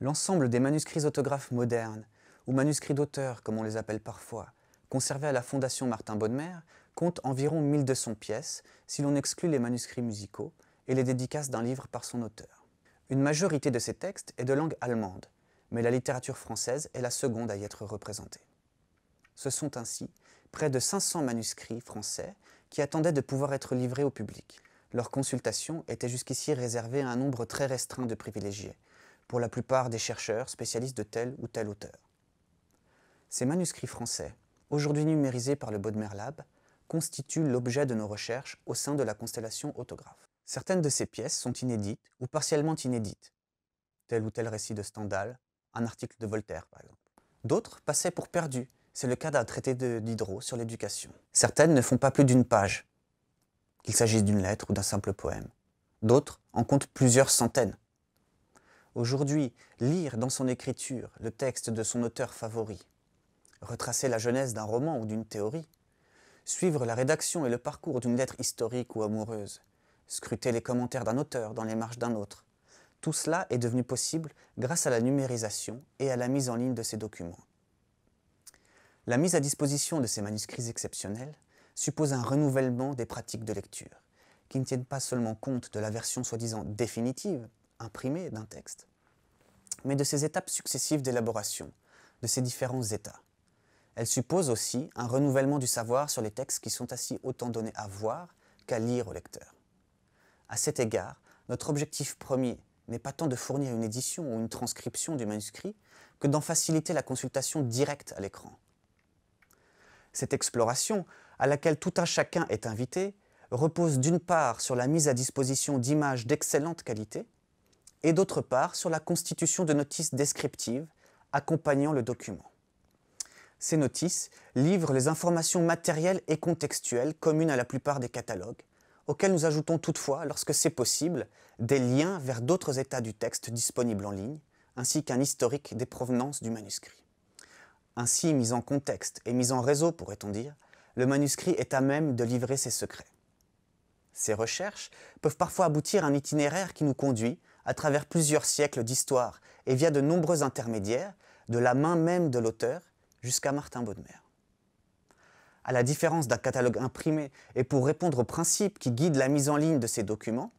L'ensemble des manuscrits autographes modernes, ou manuscrits d'auteur comme on les appelle parfois, conservés à la Fondation Martin Bodmer, compte environ 1200 pièces si l'on exclut les manuscrits musicaux et les dédicaces d'un livre par son auteur. Une majorité de ces textes est de langue allemande, mais la littérature française est la seconde à y être représentée. Ce sont ainsi près de 500 manuscrits français qui attendaient de pouvoir être livrés au public. Leur consultation était jusqu'ici réservée à un nombre très restreint de privilégiés, pour la plupart des chercheurs spécialistes de tel ou tel auteur. Ces manuscrits français, aujourd'hui numérisés par le Bodmer Lab, constituent l'objet de nos recherches au sein de la constellation autographe. Certaines de ces pièces sont inédites ou partiellement inédites, tel ou tel récit de Stendhal, un article de Voltaire par exemple. D'autres passaient pour perdus, c'est le cas d'un traité de Diderot sur l'éducation. Certaines ne font pas plus d'une page, qu'il s'agisse d'une lettre ou d'un simple poème. D'autres en comptent plusieurs centaines. Aujourd'hui, lire dans son écriture le texte de son auteur favori, retracer la genèse d'un roman ou d'une théorie, suivre la rédaction et le parcours d'une lettre historique ou amoureuse, scruter les commentaires d'un auteur dans les marges d'un autre, tout cela est devenu possible grâce à la numérisation et à la mise en ligne de ces documents. La mise à disposition de ces manuscrits exceptionnels suppose un renouvellement des pratiques de lecture, qui ne tiennent pas seulement compte de la version soi-disant définitive, imprimée d'un texte, mais de ces étapes successives d'élaboration, de ces différents états. Elle suppose aussi un renouvellement du savoir sur les textes qui sont ainsi autant donnés à voir qu'à lire au lecteur. À cet égard, notre objectif premier n'est pas tant de fournir une édition ou une transcription du manuscrit que d'en faciliter la consultation directe à l'écran. Cette exploration, à laquelle tout un chacun est invité, repose d'une part sur la mise à disposition d'images d'excellente qualité et d'autre part sur la constitution de notices descriptives accompagnant le document. Ces notices livrent les informations matérielles et contextuelles communes à la plupart des catalogues, auxquels nous ajoutons toutefois, lorsque c'est possible, des liens vers d'autres états du texte disponibles en ligne, ainsi qu'un historique des provenances du manuscrit. Ainsi, mis en contexte et mis en réseau, pourrait-on dire, le manuscrit est à même de livrer ses secrets. Ces recherches peuvent parfois aboutir à un itinéraire qui nous conduit, à travers plusieurs siècles d'histoire et via de nombreux intermédiaires, de la main même de l'auteur jusqu'à Martin Bodmer. À la différence d'un catalogue imprimé et pour répondre aux principes qui guident la mise en ligne de ces documents,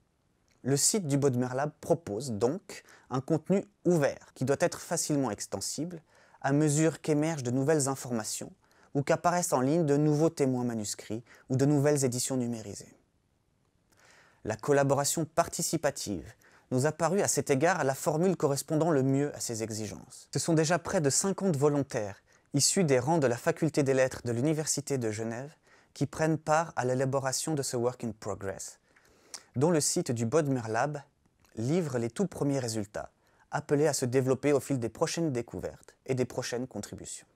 le site du Bodmer Lab propose donc un contenu ouvert qui doit être facilement extensible à mesure qu'émergent de nouvelles informations ou qu'apparaissent en ligne de nouveaux témoins manuscrits ou de nouvelles éditions numérisées. La collaboration participative nous a paru à cet égard la formule correspondant le mieux à ces exigences. Ce sont déjà près de 50 volontaires issus des rangs de la faculté des lettres de l'Université de Genève qui prennent part à l'élaboration de ce work in progress, dont le site du Bodmer Lab livre les tout premiers résultats, appelés à se développer au fil des prochaines découvertes et des prochaines contributions.